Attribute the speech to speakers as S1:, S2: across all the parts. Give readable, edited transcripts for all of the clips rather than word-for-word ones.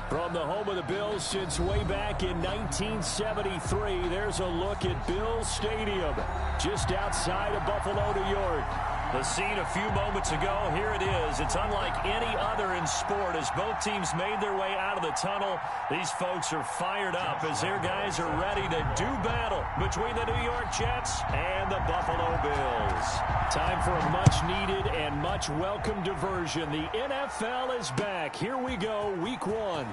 S1: From the home of the Bills since way back in 1973, there's a look at Bills Stadium, just outside of Buffalo, New York.
S2: The scene a few moments ago, here it is. It's unlike any other in sport as both teams made their way out of the tunnel. These folks are fired up as their guys are ready to do battle between the New York Jets and the Buffalo Bills.
S1: Time for a much-needed and much-welcome diversion. The NFL is back. Here we go, Week 1.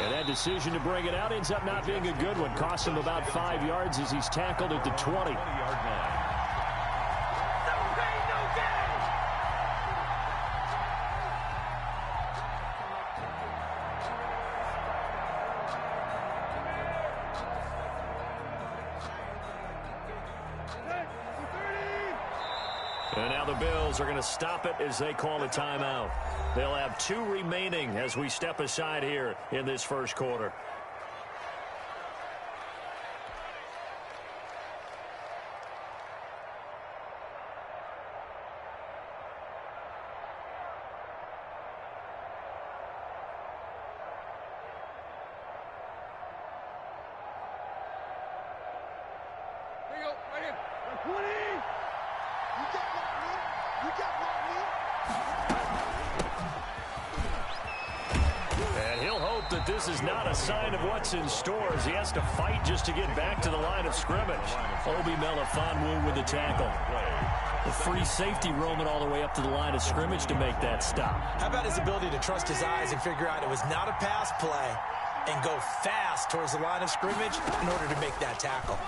S1: And that decision to bring it out ends up not being a good one. Costs him about 5 yards as he's tackled at the 20-yard line.
S2: And now the Bills are going to stop it as they call a timeout. They'll have 2 remaining as we step aside here in this first quarter.
S1: hope that this is not a sign of what's in store as he has to fight just to get back to the line of scrimmage. Obi Melifonwu with the tackle. The free safety roaming all the way up to the line of scrimmage to make that stop.
S3: How about his ability to trust his eyes and figure out it was not a pass play and go fast towards the line of scrimmage in order to make that tackle.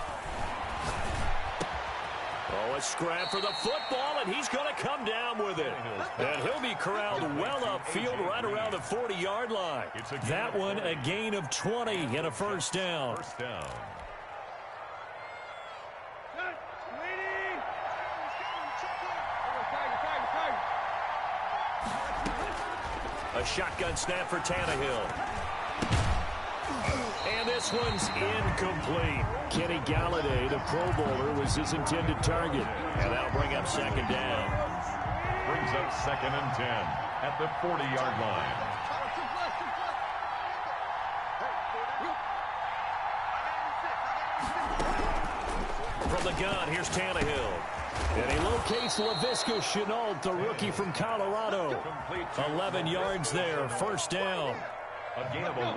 S1: Oh, a scrap for the football, and he's going to come down with it. And he'll be corralled well upfield right around the 40-yard line. That one a gain of 20 and a first down. A shotgun snap for Tannehill. And this one's incomplete. Kenny Galladay, the Pro Bowler, was his intended target. And that'll bring up second down.
S4: Brings up 2nd and 10 at the 40-yard line.
S1: From the gun, here's Tannehill. And he locates Laviska Shenault, the rookie from Colorado. 11 yards there, first down.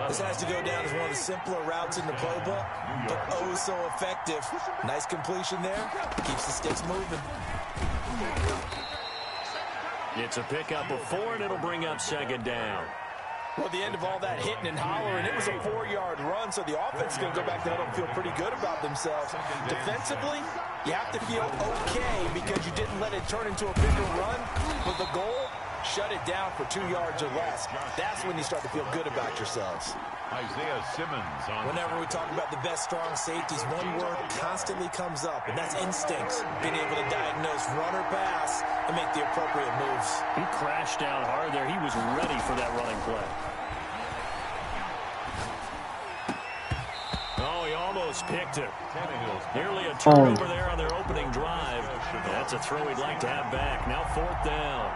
S3: This has to go down as one of the simpler routes in the playbook, but oh so effective. Nice completion there. Keeps the sticks moving.
S1: It's a pickup of 4, and it'll bring up second down.
S3: Well, the end of all that hitting and hollering, it was a 4-yard run, so the offense is going to go back there and feel pretty good about themselves. Defensively, you have to feel okay because you didn't let it turn into a bigger run. But the goal, shut it down for 2 yards or less. That's when you start to feel good about yourselves.
S4: Isaiah Simmons on.
S3: Whenever we talk about the best strong safeties, one word constantly comes up, and that's instincts. Being able to diagnose run or pass and make the appropriate moves.
S1: He crashed down hard there. He was ready for that running play. Oh, he almost picked it. Nearly a turnover there on their opening drive. That's a throw he'd like to have back. Now 4th down.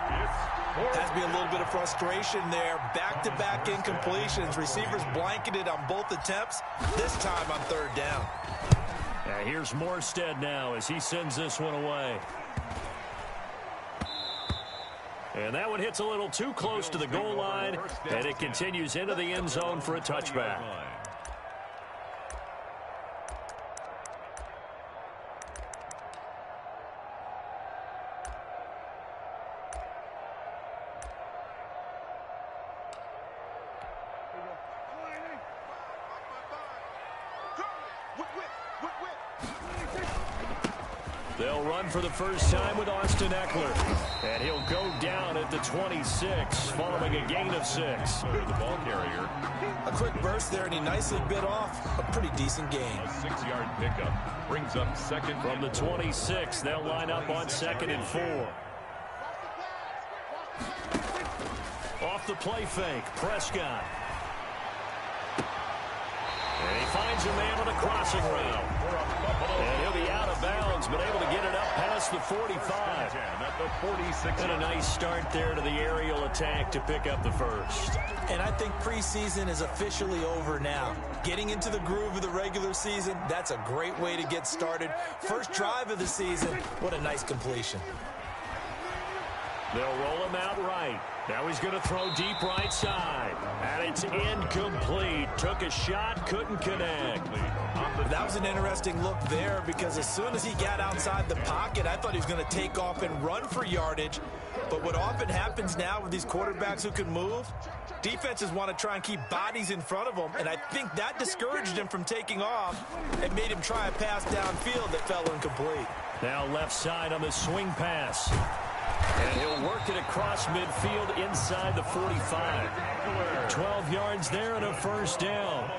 S3: Has to be a little bit of frustration there. Back-to-back incompletions. Receivers blanketed on both attempts. This time on 3rd down.
S1: Here's Morstead now as he sends this one away. And that one hits a little too close to the goal line, and it continues into the end zone for a touchback. They'll run for the first time with Austin Eckler. And he'll go down at the 26, following a gain of 6.
S4: The ball carrier.
S3: A quick burst there, and he nicely bit off a pretty decent gain.
S4: A 6-yard pickup brings up 2nd.
S1: From the 26, they'll line up on 2nd and 4. Off the play fake, Prescott. And he finds a man on a crossing route. And he'll be out of bounds, but able to get it up past the 45. And a nice start there to the aerial attack to pick up the first.
S3: And I think preseason is officially over now. Getting into the groove of the regular season, that's a great way to get started. First drive of the season, what a nice completion.
S1: They'll roll him out right. Now he's going to throw deep right side. And it's incomplete. Took a shot, couldn't connect.
S3: That was an interesting look there because as soon as he got outside the pocket, I thought he was going to take off and run for yardage. But what often happens now with these quarterbacks who can move, defenses want to try and keep bodies in front of them. And I think that discouraged him from taking off and made him try a pass downfield that fell incomplete.
S1: Now left side on the swing pass. And he'll work it across midfield inside the 45. 12 yards there and a first down.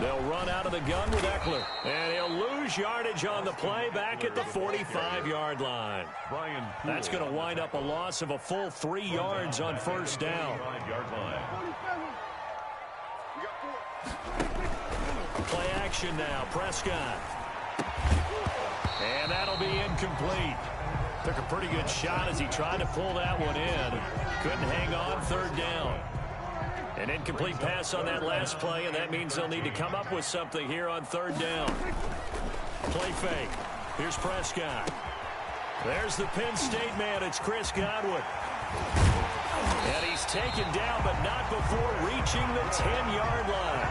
S1: They'll run out of the gun with Eckler. And he'll lose yardage on the play back at the 45-yard line. That's going to wind up a loss of a full 3 yards on first down. Play action now. Prescott. And that'll be incomplete. Took a pretty good shot as he tried to pull that one in. Couldn't hang on, 3rd down. An incomplete pass on that last play, and that means they'll need to come up with something here on 3rd down. Play fake. Here's Prescott. There's the Penn State man. It's Chris Godwin.
S2: And he's taken down, but not before reaching the 10-yard line.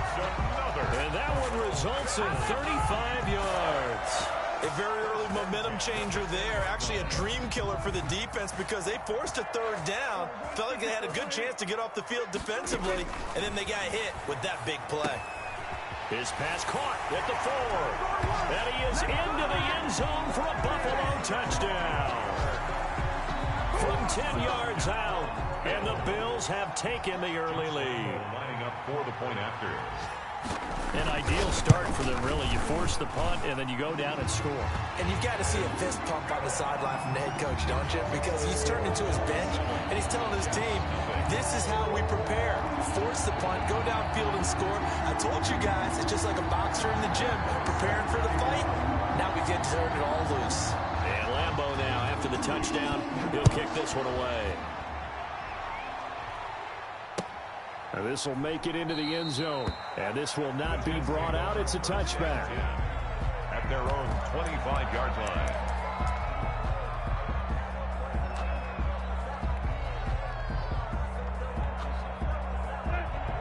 S2: And that one results in 35 yards.
S3: A very early momentum changer there. Actually a dream killer for the defense because they forced a third down. Felt like they had a good chance to get off the field defensively, and then they got hit with that big play.
S2: His pass caught at the 4. And he is into the end zone for a Buffalo touchdown. From 10 yards out, and the Bills have taken the early lead.
S4: Lining up for the point after.
S1: An ideal start for them, really. You force the punt, and then you go down and score.
S3: And you've got to see a fist pump on the sideline from the head coach, don't you? Because he's turned into his bench, and he's telling his team, this is how we prepare. Force the punt, go downfield and score. I told you guys, it's just like a boxer in the gym, preparing for the fight. Now we get to turn it all loose.
S2: And Lambeau now, after the touchdown, he'll kick this one away.
S1: And this will make it into the end zone. And this will not be brought out. It's a touchback.
S4: At their own 25-yard line.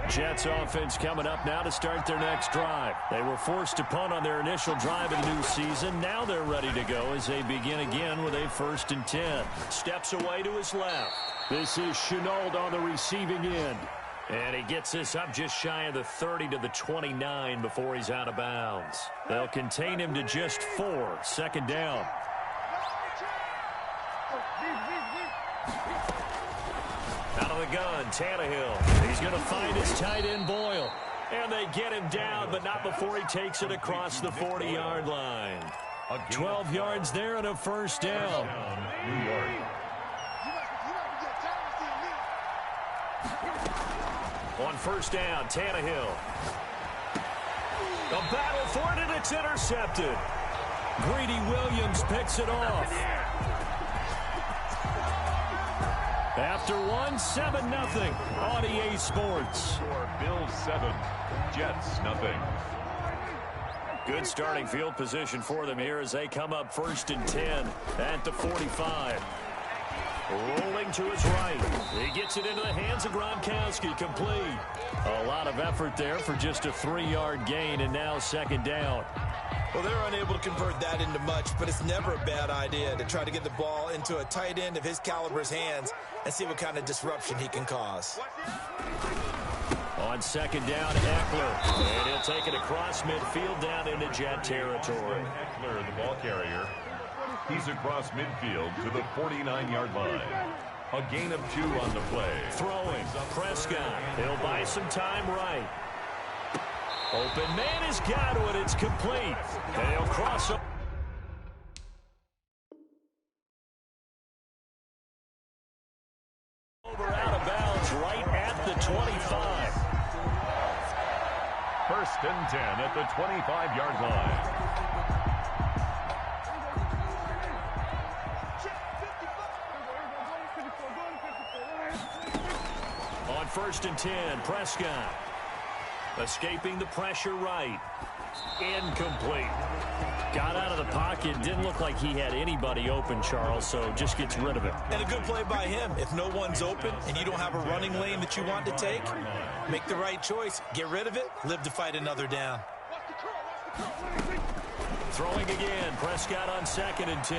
S1: Jets offense coming up now to start their next drive. They were forced to punt on their initial drive of the new season. Now they're ready to go as they begin again with a 1st and 10. Steps away to his left. This is Chenault on the receiving end.
S2: And he gets this up just shy of the 30 to the 29 before he's out of bounds.
S1: They'll contain him to just 4. 2nd down.
S2: Out of the gun, Tannehill.
S1: He's going to find his tight end, Boyle. And they get him down, but not before he takes it across the 40-yard line. 12 yards there and a 1st down.
S4: New York.
S2: On 1st down, Tannehill. A battle for it, and it's intercepted.
S1: Greedy Williams picks it off. After one, 7-0 on EA Sports.
S4: Bills 7, Jets nothing.
S2: Good starting field position for them here as they come up 1st and 10 at the 45. Rolling to his right. He gets it into the hands of Gronkowski. Complete.
S1: A lot of effort there for just a 3-yard gain, and now 2nd down.
S3: Well, they're unable to convert that into much, but it's never a bad idea to try to get the ball into a tight end of his caliber's hands and see what kind of disruption he can cause.
S1: On 2nd down, Eckler. And he'll take it across midfield down into Jet territory.
S4: Eckler, the ball carrier. He's across midfield to the 49-yard line. A gain of 2 on the play.
S2: Throwing. Prescott. He'll buy some time right. Open man has got it. It's complete. And he'll cross up. Over out of bounds right at the 25.
S4: 1st and 10 at the 25-yard line.
S2: On 1st and 10, Prescott. Escaping the pressure right. Incomplete.
S1: Got out of the pocket. Didn't look like he had anybody open, Charles, so just gets rid of it.
S3: And a good play by him. If no one's open and you don't have a running lane that you want to take, make the right choice. Get rid of it. Live to fight another down.
S2: Throwing again. Prescott on 2nd and 10.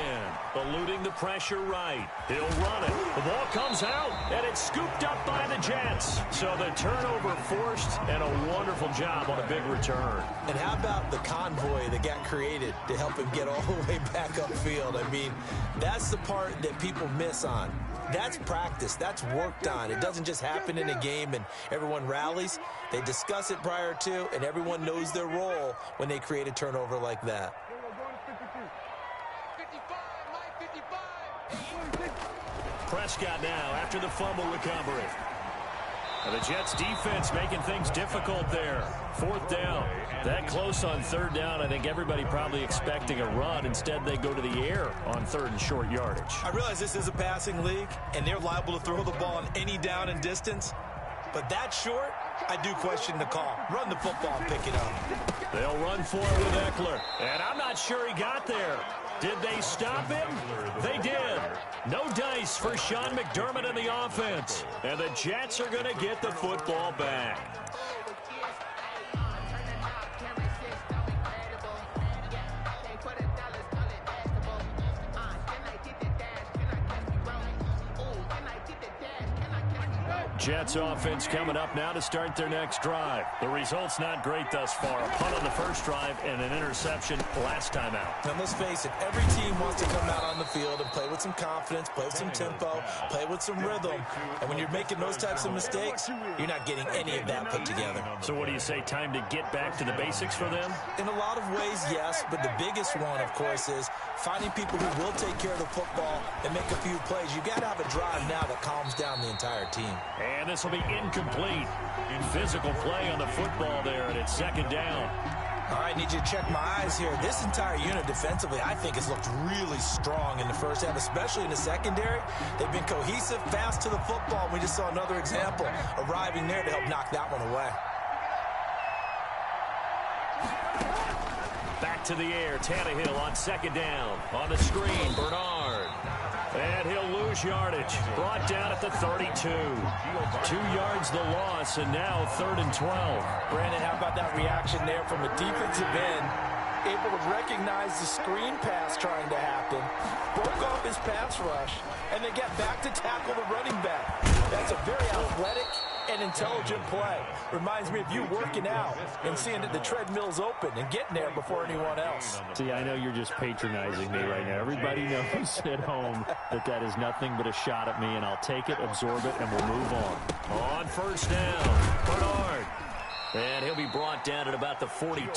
S2: Eluding the pressure right. He'll run it. The ball comes out, and it's scooped up by the Jets. So the turnover forced, and a wonderful job on a big return.
S3: And how about the convoy that got created to help him get all the way back upfield? I mean, that's the part that people miss on. That's practice. That's worked on. It doesn't just happen in a game and everyone rallies. They discuss it prior to, and everyone knows their role when they create a turnover like that.
S2: Prescott now after the fumble recovery. And the Jets defense making things difficult there. 4th down. That close on 3rd down. I think everybody probably expecting a run. Instead, they go to the air on 3rd and short yardage.
S3: I realize this is a passing league, and they're liable to throw the ball on any down and distance. But that short, I do question the call. Run the football and pick it up.
S2: They'll run for it with Eckler. And I'm not sure he got there.
S1: Did they stop him? They did. No dice for Sean McDermott in the offense. And the Jets are going to get the football back. Jets offense coming up now to start their next drive. The result's not great thus far. A punt on the first drive and an interception last time out.
S3: And let's face it, every team wants to come out on the field and play with some confidence, play with some tempo, play with some rhythm. And when you're making those types of mistakes, you're not getting any of that put together.
S1: So what do you say, time to get back to the basics for them?
S3: In a lot of ways, yes, but the biggest one, of course, is finding people who will take care of the football and make a few plays. You've got to have a drive now that calms down the entire team.
S1: And this will be incomplete. Physical play on the football there, and it's second down.
S3: All right, need you to check my eyes here. This entire unit defensively, I think, has looked really strong in the first half, especially in the secondary. They've been cohesive, fast to the football. We just saw another example arriving there to help knock that one away.
S1: Back to the air, Tannehill on second down. On the screen, Bernard. And he'll lose yardage. Brought down at the 32. 2 yards the loss, and now 3rd and 12.
S3: Brandon, how about that reaction there from a defensive end? Able to recognize the screen pass trying to happen. Broke off his pass rush, and then get back to tackle the running back. That's a very athletic and intelligent play. Reminds me of you working out and seeing that the treadmill's open and getting there before anyone else.
S2: See, I know you're just patronizing me right now. Everybody knows at home that is nothing but a shot at me, and I'll take it, absorb it, and we'll move on.
S1: On first down, Bernard. And he'll be brought down at about the 42.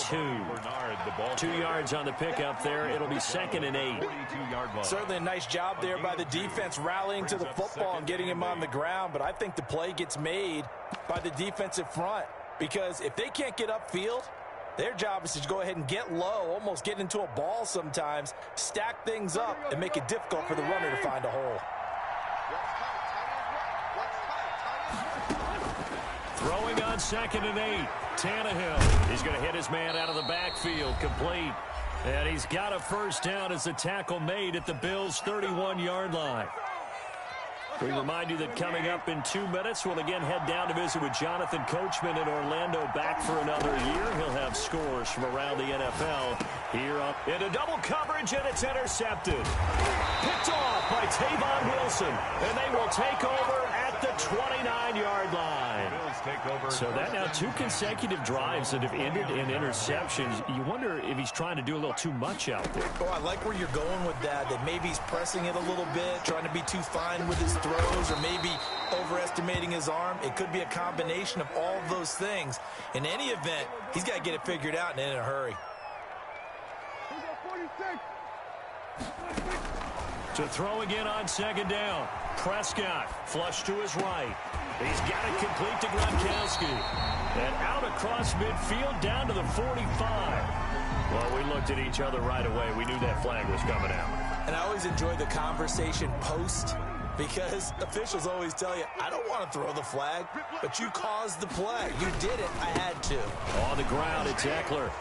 S1: 2 yards on the pickup there. It'll be 2nd and 8.
S3: Certainly a nice job there by the defense rallying to the football and getting him on the ground, but I think the play gets made by the defensive front, because if they can't get upfield, their job is to go ahead and get low, almost get into a ball sometimes, stack things up, and make it difficult for the runner to find a hole.
S1: Throwing on 2nd and 8. Tannehill. He's going to hit his man out of the backfield. Complete. And he's got a first down as the tackle made at the Bills' 31-yard line. We remind you that coming up in 2 minutes, we'll again head down to visit with Jonathan Coachman in Orlando, back for another year. He'll have scores from around the NFL here up into double coverage, and it's intercepted. Picked off by Tavon Wilson, and they will take over at the 29-yard line. So that now 2 consecutive drives that have ended in interceptions. You wonder if he's trying to do a little too much out there.
S3: Oh, I like where you're going with that maybe he's pressing it a little bit, trying to be too fine with his throws, or maybe overestimating his arm. It could be a combination of all of those things. In any event, he's got to get it figured out and in a hurry.
S1: To throw again on 2nd down. Prescott flush to his right. He's got it complete to Gronkowski. And out across midfield down to the 45. Well, we looked at each other right away. We knew that flag was coming out.
S3: And I always enjoy the conversation post, because officials always tell you, I don't want to throw the flag, but you caused the play. You did it. I had to.
S1: On the ground, it's Eckler.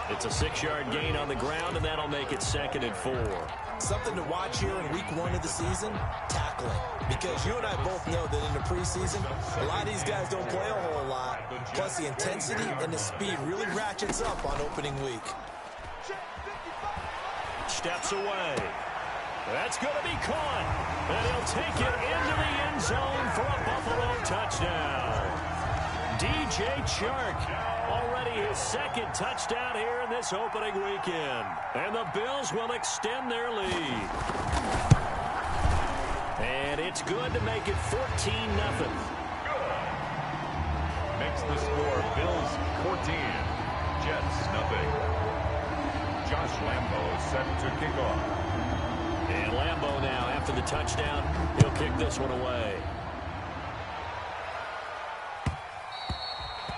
S1: It's a 6-yard gain on the ground, and that'll make it 2nd and 4.
S3: Something to watch here in week 1 of the season, tackling. Because you and I both know that in the preseason, a lot of these guys don't play a whole lot. Plus, the intensity and the speed really ratchets up on opening week.
S1: Steps away. That's going to be caught. And he'll take it into the end zone for a Buffalo touchdown. DJ Chark, already his 2nd touchdown here in this opening weekend. And the Bills will extend their lead. And it's good to make it 14-0.
S4: Makes the score Bills 14, Jets 0. Josh Lambo set to kick off.
S1: And Lambo now, after the touchdown, he'll kick this one away.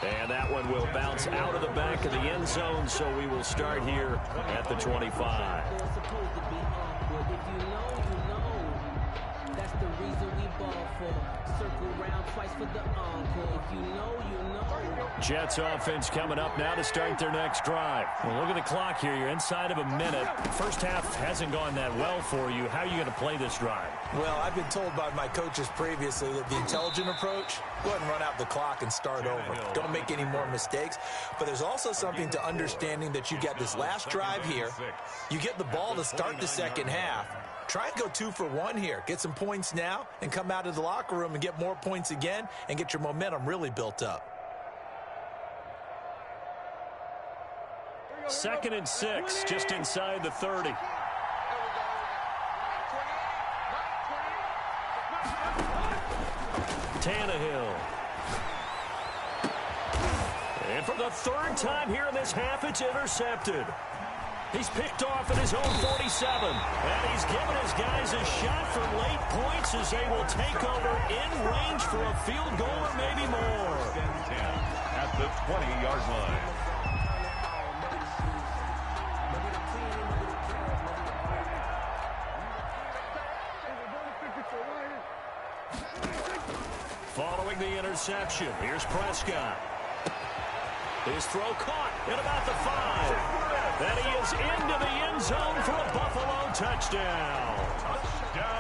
S1: And that one will bounce out of the back of the end zone, so we will start here at the 25.
S5: That's the reason we ball for. Circle round twice for the encore. If you know, you know.
S2: Jets offense coming up now to start their next drive. Well, look at the clock here. You're inside of a minute. First half hasn't gone that well for you. How are you going to play this drive?
S3: Well, I've been told by my coaches previously that the intelligent approach, go ahead and run out the clock and start over. Don't make any more mistakes. But there's also something to understanding that you get this last drive here. You get the ball to start the second half. Try and go 2 for 1 here. Get some points now and come out of the locker room and get more points again and get your momentum really built up.
S2: 2nd and 6, just inside the 30. Tannehill. And for the 3rd time here in this half, it's intercepted. He's picked off at his own 47. And he's given his guys a shot for late points as they will take over in range for a field goal or maybe more.
S4: 10 at the 20-yard line.
S2: Following the interception, here's Prescott. His throw caught at about the 5. And he is into the end zone for a Buffalo touchdown.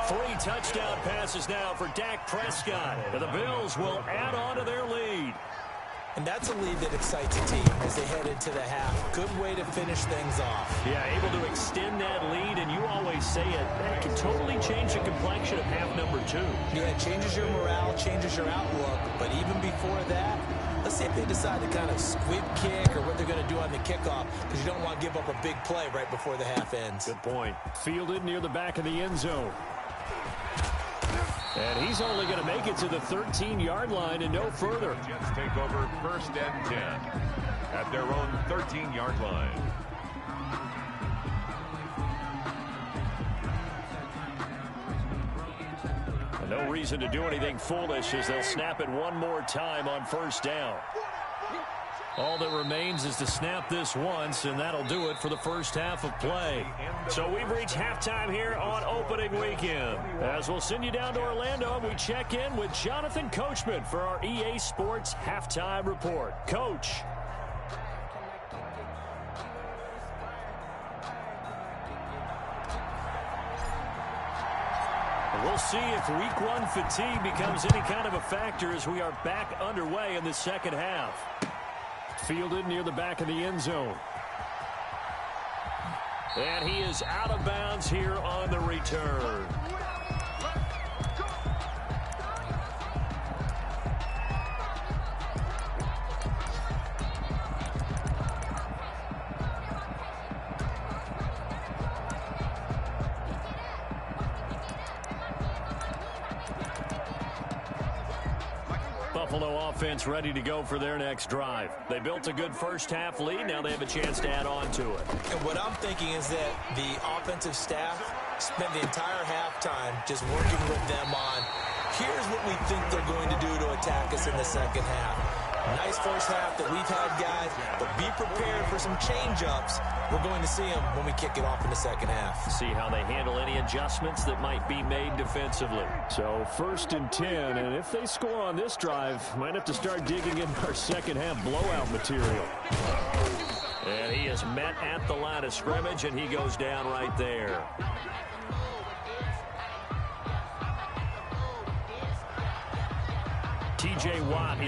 S2: 3 touchdown passes now for Dak Prescott. And the Bills will add on to their lead.
S3: And that's a lead that excites a team as they head into the half. Good way to finish things off.
S2: Yeah, able to extend that lead, and you always say it, that can totally change the complexion of half number 2.
S3: Yeah, it changes your morale, changes your outlook. But even before that, let's see if they decide to kind of squib kick or what they're going to do on the kickoff, because you don't want to give up a big play right before the half ends.
S2: Good point. Fielded near the back of the end zone. And he's only going to make it to the 13-yard line and no further.
S4: Jets take over 1st and 10 at their own 13-yard line.
S2: No reason to do anything foolish as they'll snap it one more time on 1st down. All that remains is to snap this once, and that'll do it for the first half of play. So we've reached halftime here on opening weekend. As we'll send you down to Orlando, we check in with Jonathan Coachman for our EA Sports Halftime Report. Coach. We'll see if week 1 fatigue becomes any kind of a factor as we are back underway in the second half. Fielded near the back of the end zone. And he is out of bounds here on the return. Buffalo offense ready to go for their next drive. They built a good first half lead. Now they have a chance to add on to it.
S3: And what I'm thinking is that the offensive staff spent the entire halftime just working with them on, here's what we think they're going to do to attack us in the second half. Nice first half that we've had, guys, but be prepared for some change-ups. We're going to see them when we kick it off in the second half.
S2: See how they handle any adjustments that might be made defensively. So 1st and 10, and if they score on this drive, might have to start digging in our second half blowout material. And he is met at the line of scrimmage, and he goes down right there. T.J. Watt.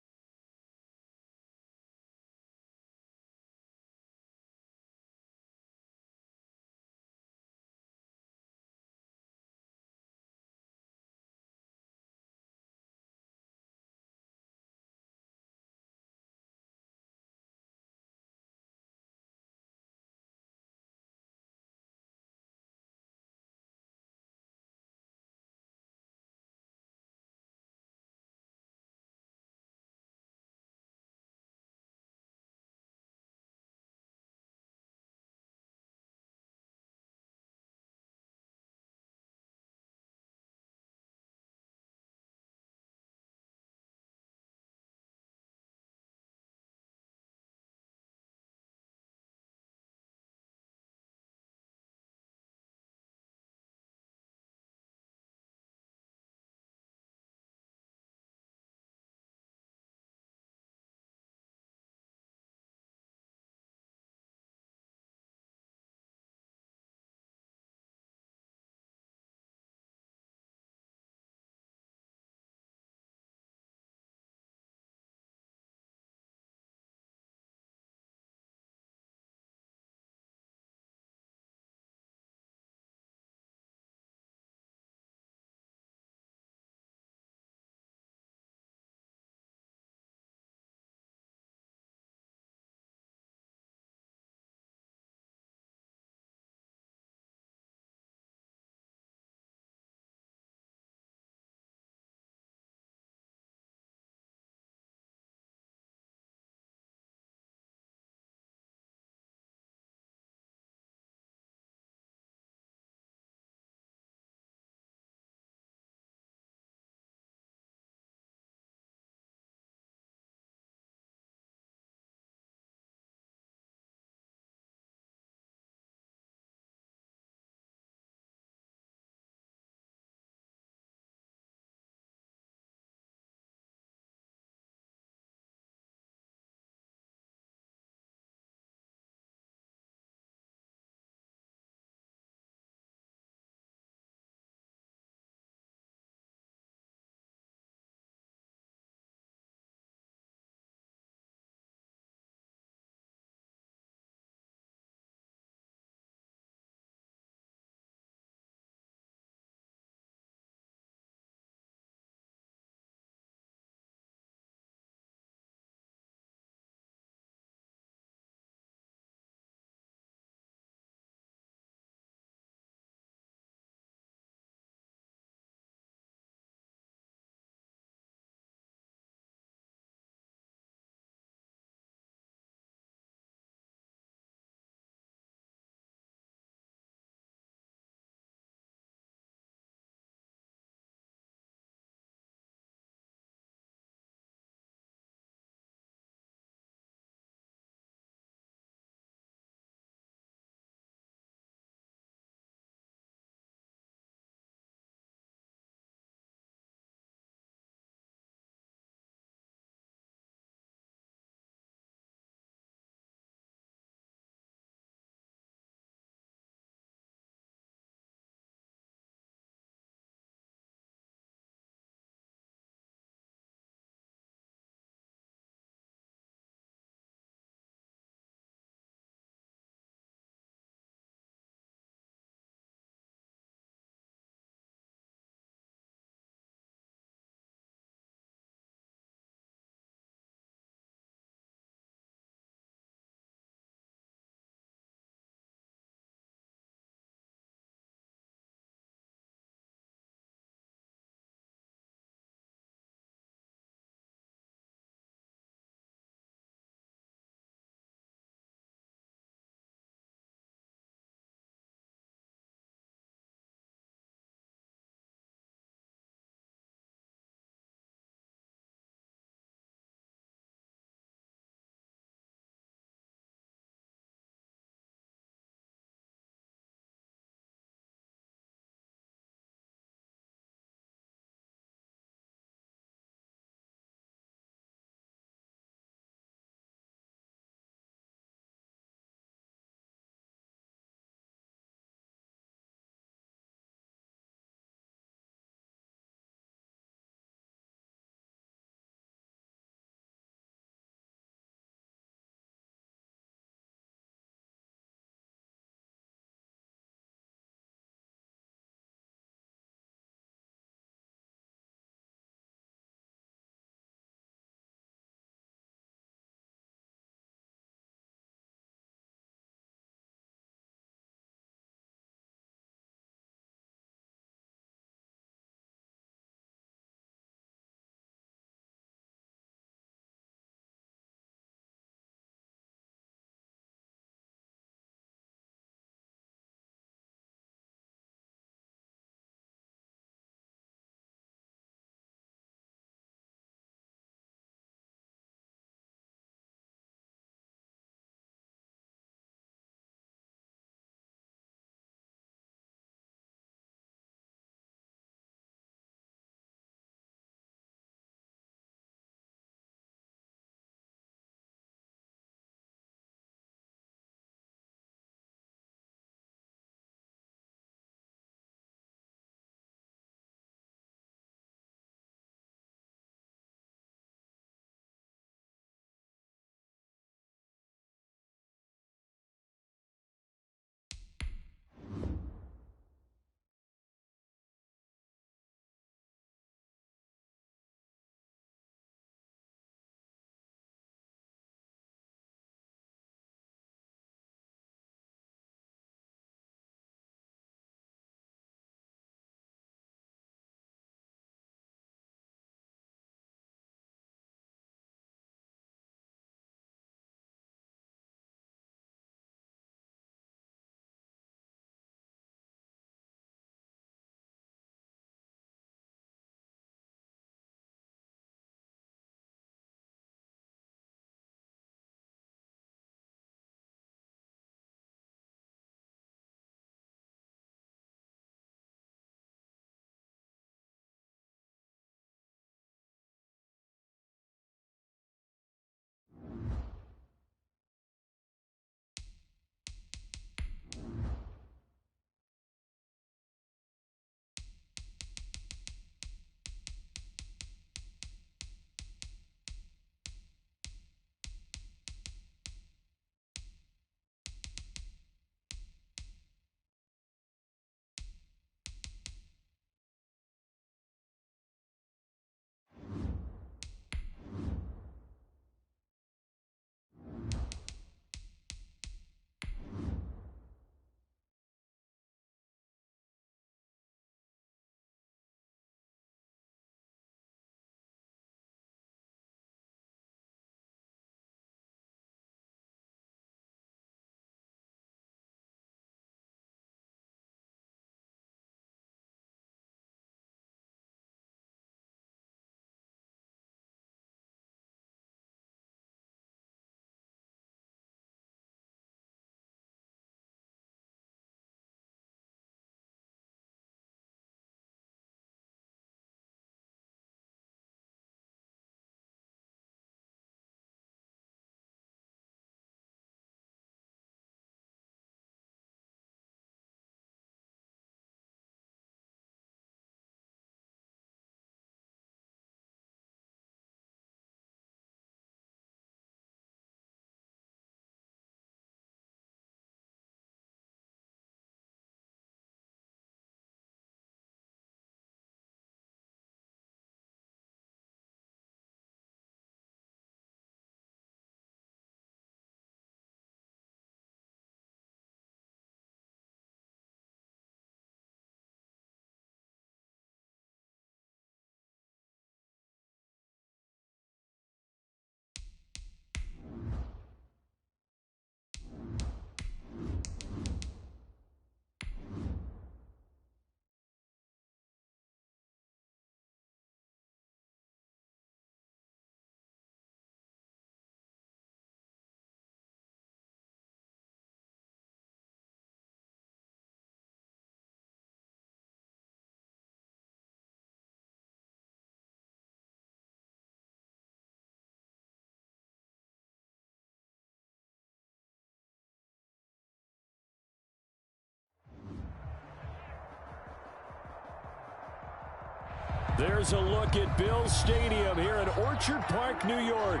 S2: There's a look at Bills Stadium here in Orchard Park, New York.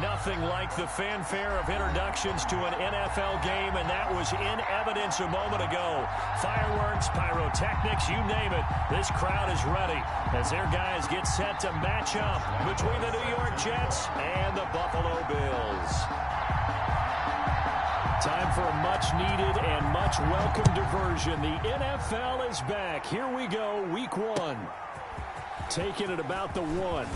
S2: Nothing like the fanfare of introductions to an NFL game, and that was in evidence a moment ago. Fireworks, pyrotechnics, you name it. This crowd is ready as their guys get set to match up between the New York Jets and the Buffalo Bills. Time for a much-needed and much-welcome diversion. The NFL is back. Here we go, Week 1. Taking it about the 1.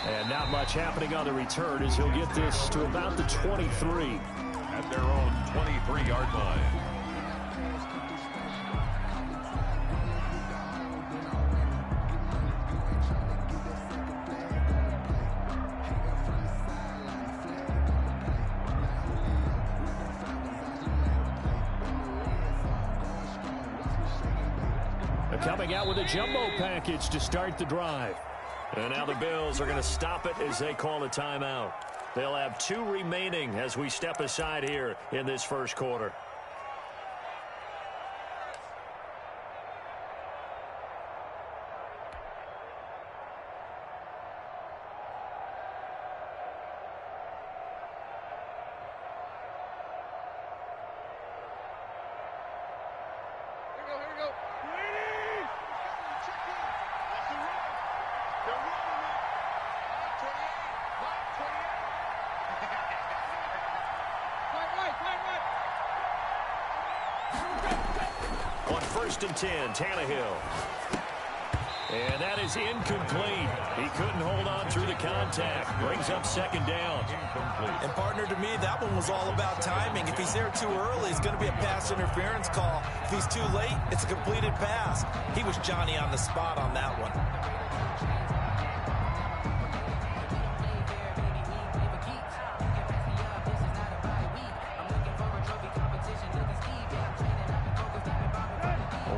S2: And not much happening on the return as he'll get this to about the 23.
S4: At their own 23-yard line.
S2: Coming out with a jumbo package to start the drive. And now the Bills are going to stop it as they call a timeout. They'll have 2 remaining as we step aside here in this first quarter. On 1st and 10, Tannehill. And that is incomplete. He couldn't hold on through the contact. Brings up 2nd down.
S3: And partner, to me, that one was all about timing. If he's there too early, it's going to be a pass interference call. If he's too late, it's a completed pass. He was Johnny on the spot on that one.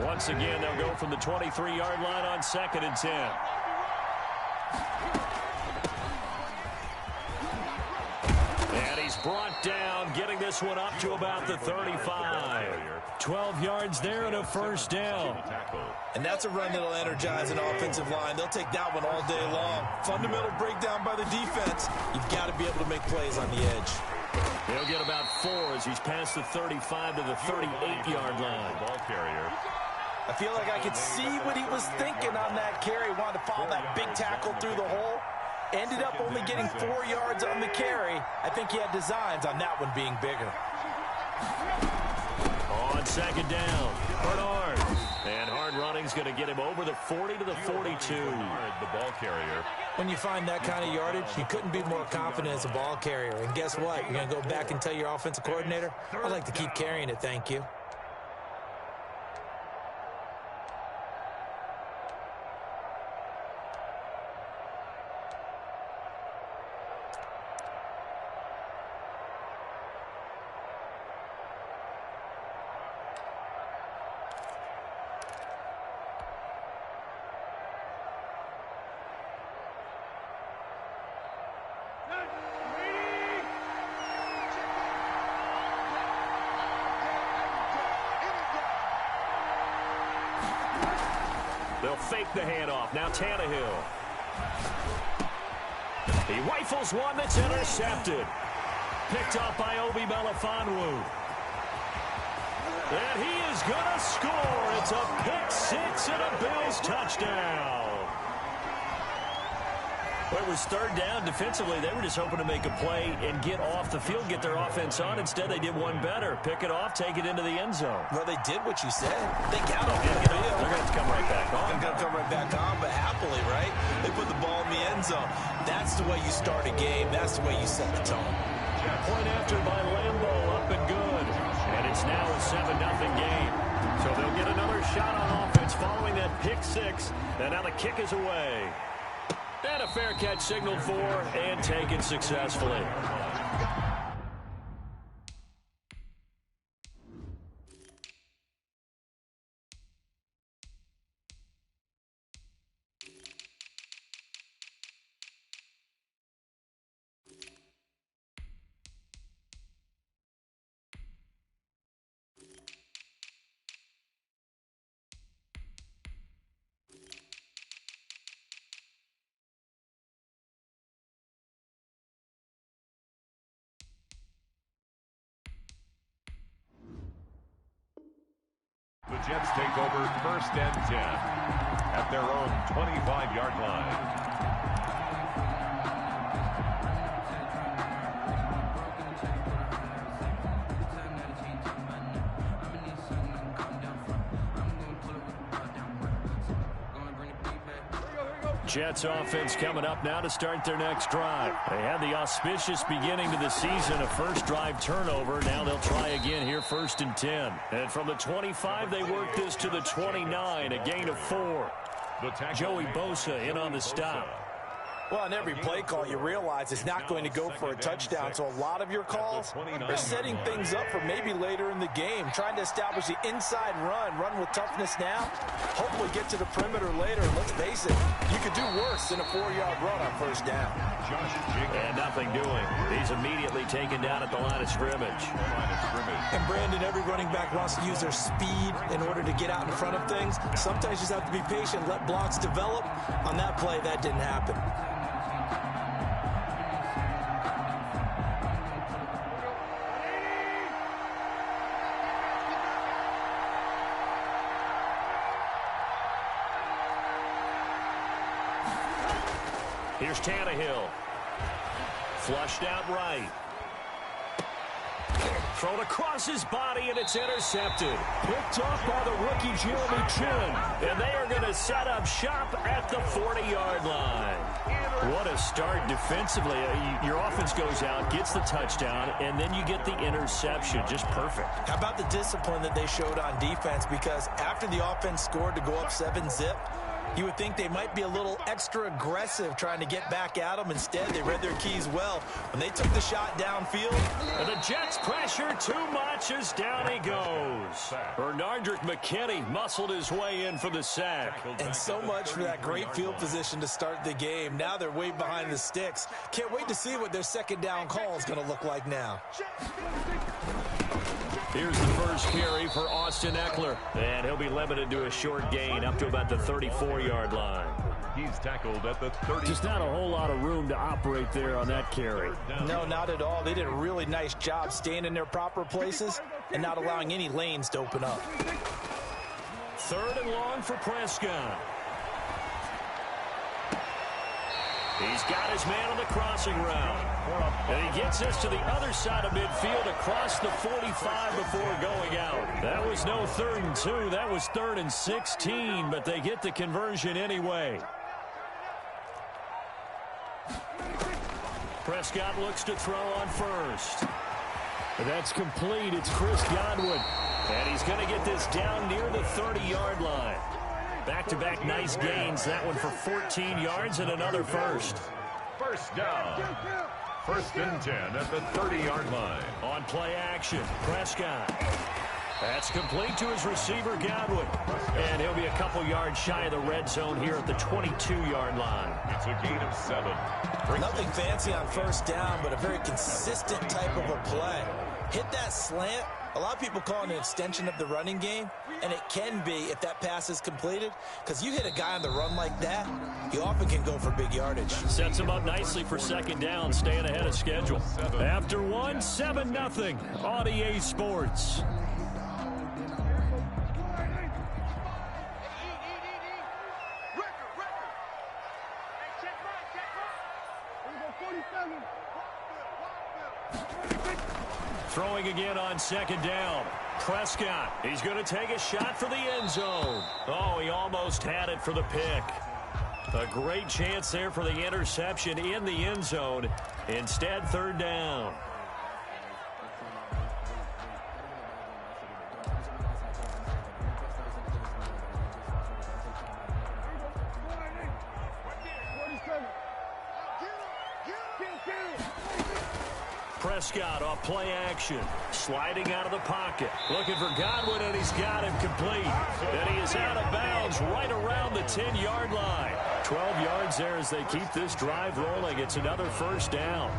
S2: Once again, they'll go from the 23-yard line on 2nd and 10. And he's brought down, getting this one up to about the 35. 12 yards there and a 1st down.
S3: And that's a run that'll energize an offensive line. They'll take that one all day long. Fundamental breakdown by the defense. You've got to be able to make plays on the edge.
S2: He'll get about 4 as he's past the 35 to the 38-yard line.
S4: Ball carrier.
S3: I feel like I could see what he was thinking on that carry. Wanted to follow that big tackle through the hole. Ended up only getting 4 yards on the carry. I think he had designs on that one being bigger.
S2: On 2nd down, Bernard. And hard running's going to get him over the 40 to the 42.
S4: The ball carrier.
S3: When you find that kind of yardage, you couldn't be more confident as a ball carrier. And guess what? You're going to go back and tell your offensive coordinator, I'd like to keep carrying it, thank you.
S2: They'll fake the handoff. Now Tannehill. He rifles one that's intercepted. Picked up by Obi Melifonwu. And he is going to score. It's a pick 6 and a Bills touchdown. Well, it was 3rd down. Defensively, they were just hoping to make a play and get off the field, get their offense on. Instead, they did one better. Pick it off, take it into the end zone.
S3: Well, they did what you said. They got off the
S2: They're
S3: field.
S2: going to have to come right back on.
S3: They're going to come right back on, but happily, right? They put the ball in the end zone. That's the way you start a game. That's the way you set the tone.
S2: Point after by Lambo, up and good. And it's now a 7-0 game. So they'll get another shot on offense following that pick 6. And now the kick is away. And a fair catch signaled for and taken successfully.
S4: Jets take over 1st and 10 at their own 25-yard line.
S2: Jets offense coming up now to start their next drive. They had the auspicious beginning to the season, a first drive turnover. Now they'll try again here, 1st and 10. And from the 25, they work this to the 29, a gain of 4. Joey Bosa in on the stop.
S3: Well, on every play call, you realize it's not going to go for a touchdown. So a lot of your calls are setting things up for maybe later in the game, trying to establish the inside run with toughness now, hopefully get to the perimeter later. And let's face it, you could do worse than a 4-yard run on 1st down.
S2: And nothing doing. He's immediately taken down at the line of scrimmage.
S3: And Brandon, every running back wants to use their speed in order to get out in front of things. Sometimes you just have to be patient, let blocks develop. On that play, that didn't happen.
S2: Here's Tannehill. Flushed out right. Thrown across his body, and it's intercepted. Picked off by the rookie Jeremy Chin. And they are going to set up shop at the 40-yard line. What a start defensively. Your offense goes out, gets the touchdown, and then you get the interception. Just perfect.
S3: How about the discipline that they showed on defense? Because after the offense scored to go up 7-zip, you would think they might be a little extra aggressive trying to get back at them. Instead, they read their keys well. When they took the shot downfield.
S2: And the Jets pressure too much as down he goes. Bernardrick McKinney muscled his way in for the sack.
S3: And so much for that great field position to start the game. Now they're way behind the sticks. Can't wait to see what their 2nd down call is going to look like now.
S2: Here's the first carry for Austin Eckler. And he'll be limited to a short gain up to about the 34-yard line.
S4: He's tackled at the 30.
S2: Just not a whole lot of room to operate there on that carry.
S3: No, not at all. They did a really nice job staying in their proper places and not allowing any lanes to open up.
S2: 3rd and long for Prescott. He's got his man on the crossing route. And he gets this to the other side of midfield across the 45 before going out. That was no 3rd and 2. That was 3rd and 16, but they get the conversion anyway. Prescott looks to throw on first. That's complete. It's Chris Godwin. And he's going to get this down near the 30-yard line. Back-to-back nice gains. That one for 14 yards and another first.
S4: First down. 1st and 10 at the 30-yard line.
S2: On play action, Prescott. That's complete to his receiver, Godwin. And he'll be a couple yards shy of the red zone here at the 22-yard line.
S4: It's a gain of 7.
S3: Nothing fancy on 1st down, but a very consistent type of a play. Hit that slant. A lot of people call it an extension of the running game, and it can be if that pass is completed, because you hit a guy on the run like that, you often can go for big yardage.
S2: Sets him up nicely for 2nd down, staying ahead of schedule. After 1, 7-0 on EA Sports. Throwing again on 2nd down. Prescott, he's going to take a shot for the end zone. Oh, he almost had it for the pick. A great chance there for the interception in the end zone. Instead, 3rd down. Prescott off play action. Sliding out of the pocket. Looking for Godwin, and he's got him complete. And he is out of bounds right around the 10-yard line. 12 yards there as they keep this drive rolling. It's another 1st down.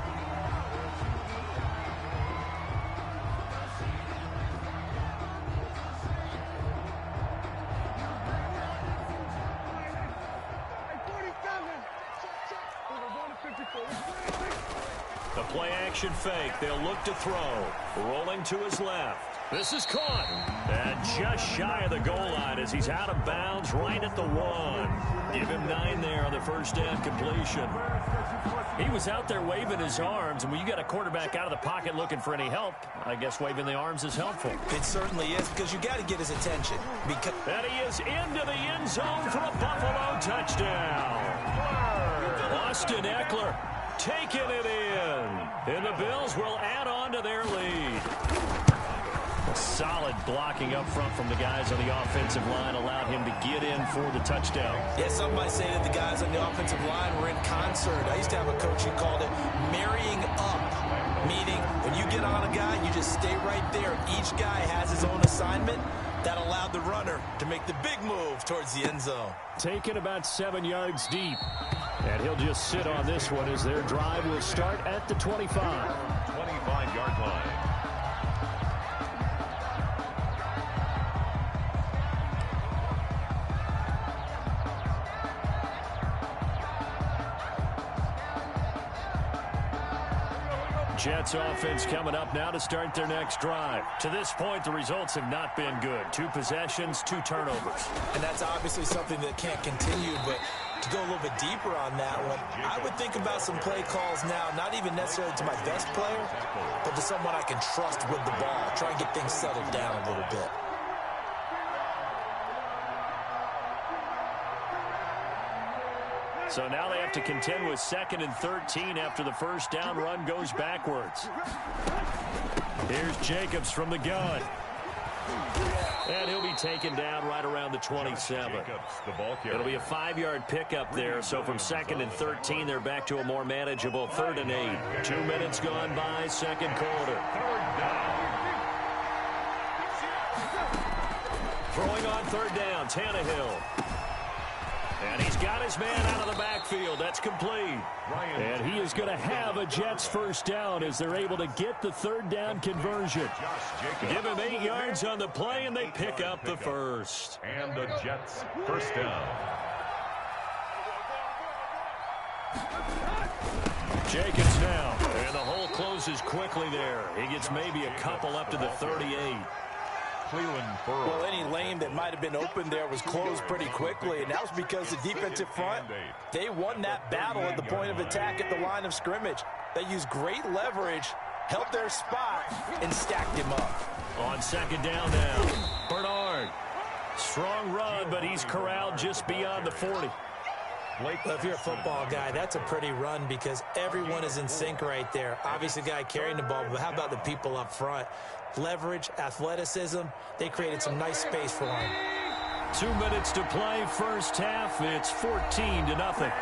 S2: The play-action fake. They'll look to throw. Rolling to his left. This is caught. And just shy of the goal line as he's out of bounds right at the 1. Give him 9 there on the first down completion. He was out there waving his arms, and when you got a quarterback out of the pocket looking for any help, I guess waving the arms is helpful.
S3: It certainly is, because you got to get his attention.
S2: And he is into the end zone for a Buffalo touchdown. Austin Eckler taking it in. And the Bills will add on to their lead. Solid blocking up front from the guys on the offensive line allowed him to get in for the touchdown.
S3: Yeah, some might say that the guys on the offensive line were in concert. I used to have a coach who called it marrying up, meaning when you get on a guy, you just stay right there. Each guy has his own assignment. That allowed the runner to make the big move towards the end zone.
S2: Taken about 7 yards deep. And he'll just sit on this one as their drive will start at the 25.
S4: 25-yard line.
S2: Jets offense coming up now to start their next drive. To this point, the results have not been good. 2 possessions, 2 turnovers.
S3: And that's obviously something that can't continue, but to go a little bit deeper on that one, I would think about some play calls now, not even necessarily to my best player, but to someone I can trust with the ball. Try and get things settled down a little bit.
S2: So now they have to contend with 2nd and 13 after the first down run goes backwards. Here's Jacobs from the gun. And he'll be taken down right around the 27. It'll be a 5-yard pickup there. So from 2nd and 13, they're back to a more manageable 3rd and 8. 2 minutes gone by, second quarter. Throwing on 3rd down, Tannehill. And he's got his man out of the backfield. That's complete. And he is going to have a Jets first down as they're able to get the 3rd down conversion. Give him 8 yards on the play, and they pick up the first.
S4: And the Jets first down.
S2: Jacobs now. And the hole closes quickly there. He gets maybe a couple up to the 38.
S3: Well, any lane that might have been open there was closed pretty quickly, and that was because the defensive front, they won that battle at the point of attack at the line of scrimmage. They used great leverage, held their spot, and stacked him up.
S2: On 2nd down now, Bernard. Strong run, but he's corralled just beyond the 40.
S3: Well, if you're a football guy, that's a pretty run because everyone is in sync right there. Obviously, the guy carrying the ball, but how about the people up front? Leverage, athleticism, they created some nice space for him.
S2: 2 minutes to play, first half. It's 14-0.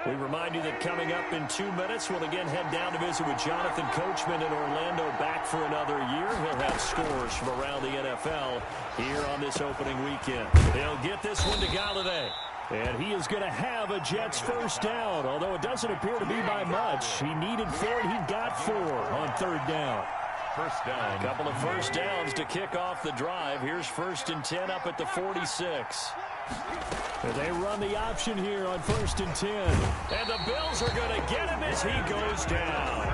S2: We remind you that coming up in 2 minutes, we'll again head down to visit with Jonathan Coachman in Orlando, back for another year. He'll have scores from around the NFL here on this opening weekend. They'll get this one to Galladay. And he is going to have a Jets first down, although it doesn't appear to be by much. He needed 4, and he got 4 on 3rd down.
S4: First down.
S2: A couple of first downs to kick off the drive. Here's 1st and 10 up at the 46. And they run the option here on 1st and 10. And the Bills are going to get him as he goes down.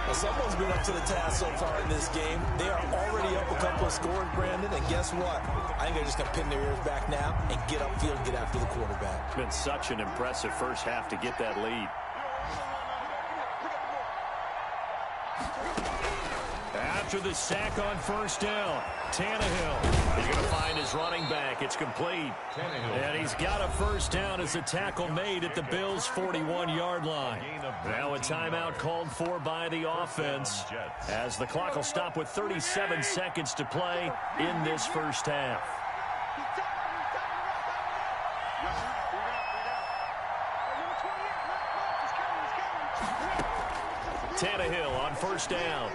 S3: Well, someone's been up to the task so far in this game. They are already up a couple of scores, Brandon, and guess what? I think they're just going to pin their ears back now and get upfield and get after the quarterback.
S2: It's been such an impressive first half to get that lead. After the sack on 1st down, Tannehill is going to find his running back. It's complete. And he's got a first down as a tackle made at the Bills' 41-yard line. Now a timeout called for by the offense as the clock will stop with 37 seconds to play in this first half. Tannehill on 1st down.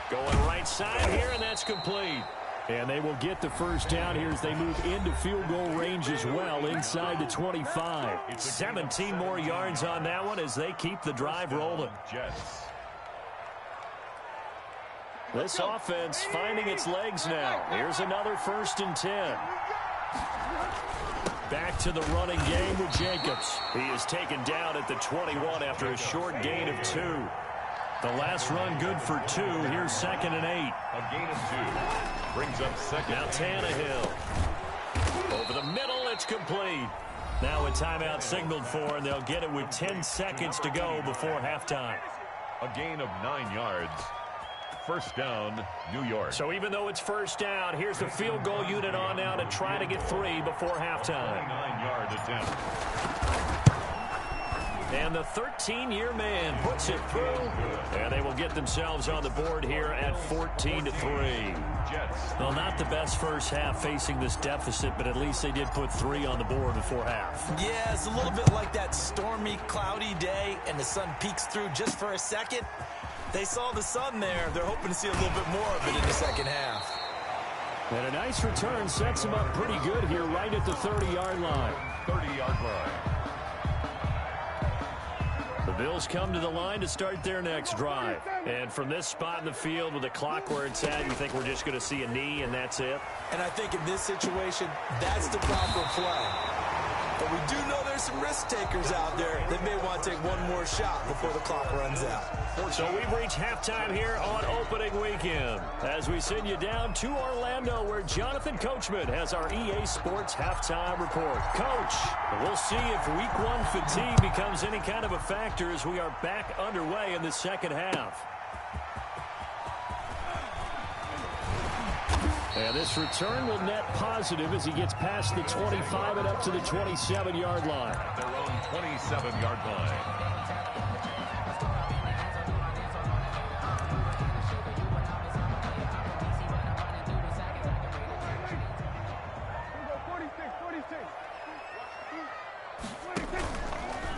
S2: Going right side here, and that's complete. And they will get the first down here as they move into field goal range as well, inside the 25.
S1: 17 more yards on that one as they keep the drive rolling.
S4: Jets.
S1: This offense finding its legs now. Here's another 1st and 10. Back to the running game with Jacobs. He is taken down at the 21 after a short gain of 2. The last run good for 2. Here's 2nd and 8.
S4: A gain of 2. Brings up 2nd.
S1: Now Tannehill. Over the middle, it's complete. Now a timeout signaled for, and they'll get it with 10 seconds to go before halftime.
S4: A gain of 9 yards. First down, New York.
S1: So even though it's first down, here's the field goal unit on now to try to get 3 before halftime.
S4: 9-yard attempt.
S1: And the 13-year man puts it through. And they will get themselves on the board here at 14-3.
S4: Jets.
S1: Well, not the best first half facing this deficit, but at least they did put 3 on the board before half.
S3: Yeah, it's a little bit like that stormy, cloudy day, and the sun peeks through just for a second. They saw the sun there. They're hoping to see a little bit more of it in the second half.
S2: And a nice return sets them up pretty good here right at the 30-yard line.
S4: 30-yard line.
S1: The Bills come to the line to start their next drive. And from this spot in the field with the clock where it's at, you think we're just going to see a knee and that's it?
S3: And I think in this situation, that's the proper play. But we do know there's some risk takers out there that may want to take one more shot before the clock runs out.
S1: So we've reached halftime here on opening weekend as we send you down to Orlando where Jonathan Coachman has our EA Sports halftime report. Coach, we'll see if week 1 fatigue becomes any kind of a factor as we are back underway in the second half. And this return will net positive as he gets past the 25 and up to the 27-yard line.
S4: At their own 27-yard line.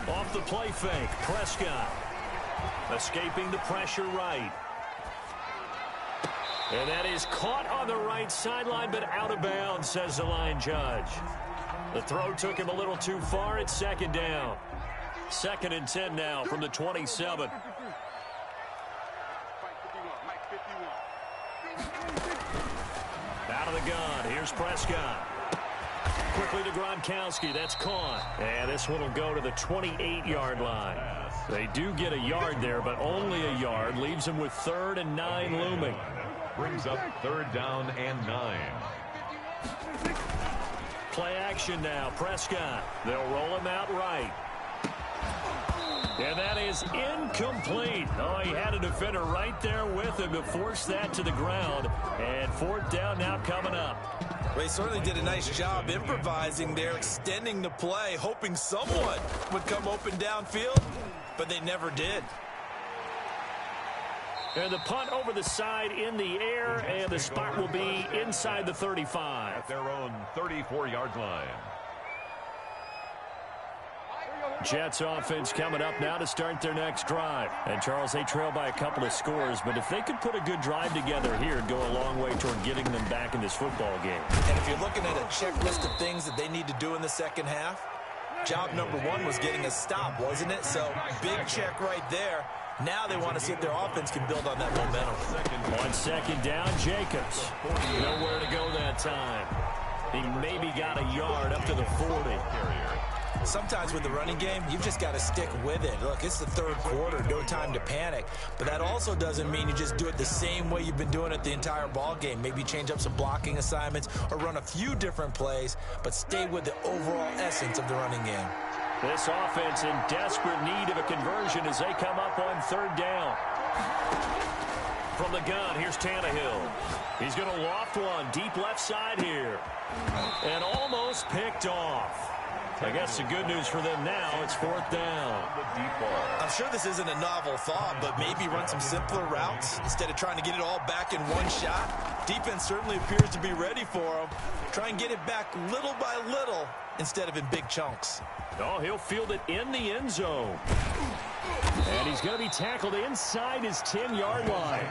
S1: Off the play fake, Prescott escaping the pressure right. And that is caught on the right sideline, but out of bounds, says the line judge. The throw took him a little too far. It's 2nd down. 2nd and 10 now from the 27. Out of the gun. Here's Prescott. Quickly to Gronkowski. That's caught. And this one will go to the 28-yard line. They do get a yard there, but only a yard. Leaves them with 3rd and 9 looming.
S4: Brings up 3rd down and 9.
S1: Play action now. Prescott. They'll roll him out right. And that is incomplete. Oh, he had a defender right there with him to force that to the ground. And 4th down now coming up.
S3: Well, he certainly did a nice job improvising there, extending the play, hoping someone would come open downfield, but they never did.
S1: And the punt over the side in the air, and the spot will be inside the 35.
S4: At their own 34-yard line.
S1: Jets offense coming up now to start their next drive. And, Charles, they trail by a couple of scores, but if they could put a good drive together here, it'd go a long way toward getting them back in this football game.
S3: And if you're looking at a checklist of things that they need to do in the second half, job number 1 was getting a stop, wasn't it? So, big check right there. Now they want to see if their offense can build on that momentum.
S1: On 2nd down, Jacobs. Nowhere to go that time. He maybe got a yard up to the 40.
S3: Sometimes with the running game, you've just got to stick with it. Look, it's the 3rd quarter, no time to panic. But that also doesn't mean you just do it the same way you've been doing it the entire ball game. Maybe change up some blocking assignments or run a few different plays, but stay with the overall essence of the running game.
S1: This offense in desperate need of a conversion as they come up on 3rd down. From the gun, here's Tannehill. He's going to loft one deep left side here. And almost picked off. I guess the good news for them now, it's 4th down.
S3: I'm sure this isn't a novel thought, but maybe run some simpler routes instead of trying to get it all back in one shot. Defense certainly appears to be ready for them. Try and get it back little by little instead of in big chunks.
S1: Oh, he'll field it in the end zone.
S2: And he's going to be tackled inside his 10-yard line.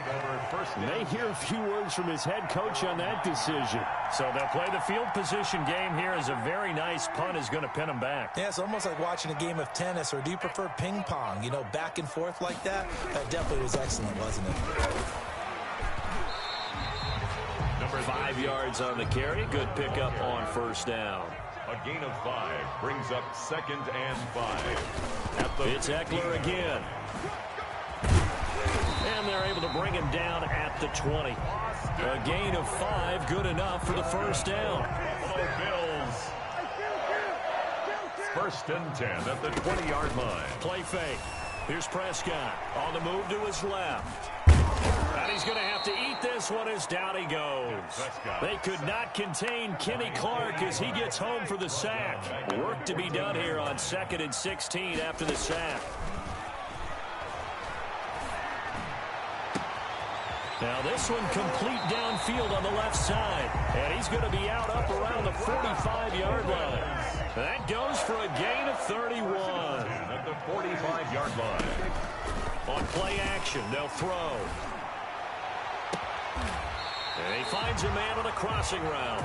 S2: May hear a few words from his head coach on that decision.
S1: So they'll play the field position game here as a very nice punt is going to pin him back.
S3: Yeah, it's almost like watching a game of tennis, or do you prefer ping pong? You know, back and forth like that? That definitely was excellent, wasn't it?
S2: 5 yards on the carry. Good pickup on first down.
S4: A gain of 5 brings up 2nd and 5.
S2: It's Eckler again. And they're able to bring him down at the 20. A gain of 5, good enough for the first down.
S4: Buffalo Bills. 1st and 10 at the 20-yard line.
S2: Play fake. Here's Prescott on the move to his left. And he's going to have to eat this one as down he goes. They could not contain Kenny Clark as he gets home for the sack. Work to be done here on 2nd and 16 after the sack. Now this one complete downfield on the left side. And he's going to be out up around the 45-yard line. That goes for a gain of 31.
S4: At the 45-yard line.
S2: On play action, they'll throw. And he finds a man on a crossing route.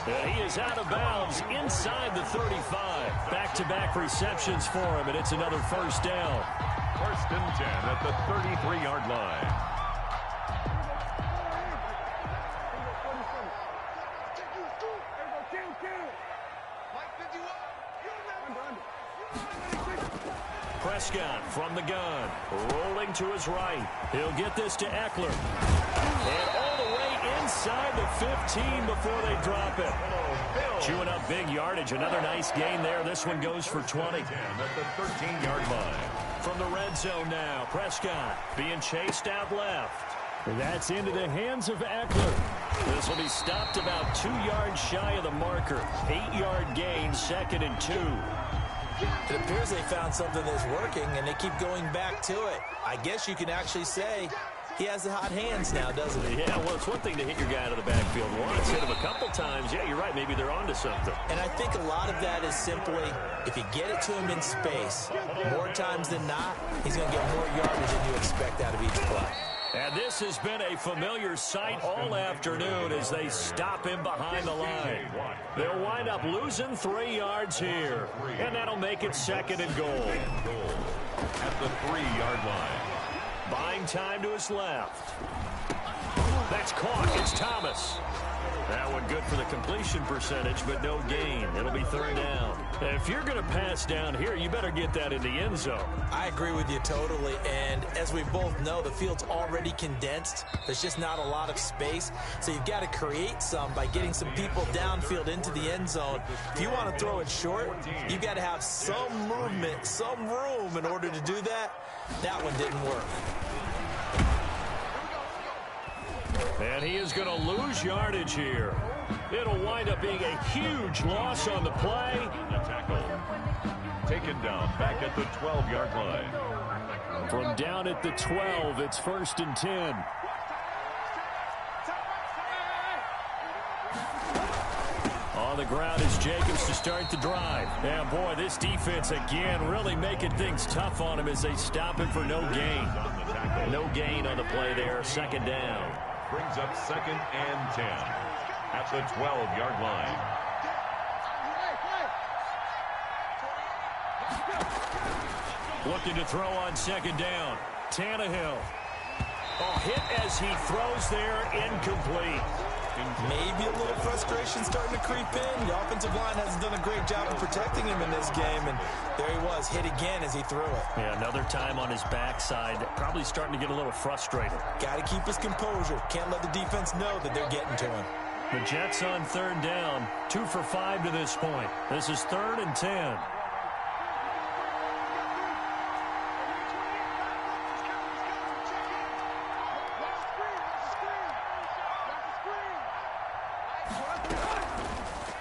S2: And he is out of bounds inside the 35. Back-to-back receptions for him, and it's another first down.
S4: 1st and 10 at the 33-yard line.
S2: Prescott from the gun, rolling to his right. He'll get this to Eckler. And all the way inside the 15 before they drop it. Chewing up big yardage. Another nice gain there. This one goes for 20.
S4: At the 13-yard line.
S2: From the red zone now, Prescott being chased out left. That's into the hands of Eckler. This will be stopped about 2 yards shy of the marker. 8-yard gain, 2nd and 2.
S3: It appears they found something that's working, and they keep going back to it. I guess you can actually say he has the hot hands now, doesn't he?
S2: Yeah, well, it's one thing to hit your guy out of the backfield once. Hit him a couple times. Yeah, you're right. Maybe they're onto something.
S3: And I think a lot of that is simply, if you get it to him in space, more times than not, he's going to get more yardage than you expect out of each play.
S2: And this has been a familiar sight all afternoon as they stop him behind the line. They'll wind up losing 3 yards here. And that'll make it 2nd and goal.
S4: At the 3-yard line.
S2: Buying time to his left. That's caught. It's Thomas. That one good for the completion percentage, but no gain. It'll be 3rd down. If you're going to pass down here, you better get that in the end zone.
S3: I agree with you totally, and as we both know, the field's already condensed. There's just not a lot of space, so you've got to create some by getting some people downfield into the end zone. If you want to throw it short, you've got to have some movement, some room in order to do that. That one didn't work.
S2: And he is going to lose yardage here. It'll wind up being a huge loss on the play.
S4: The tackle. Taken down back at the 12-yard line.
S2: From down at the 12, it's 1st and 10. On the ground is Jacobs to start the drive. And boy, this defense again really making things tough on him as they stop him for no gain. No gain on the play there, 2nd down.
S4: Brings up 2nd and 10 at the 12-yard line.
S2: Looking to throw on 2nd down. Tannehill. Oh, hit as he throws there, incomplete.
S3: Maybe a little frustration starting to creep in. The offensive line hasn't done a great job of protecting him in this game, and there he was, hit again as he threw it.
S2: Yeah, another time on his backside, probably starting to get a little frustrated.
S3: Got to keep his composure. Can't let the defense know that they're getting to him.
S2: The Jets on 3rd down, 2 for 5 to this point. This is 3rd and 10.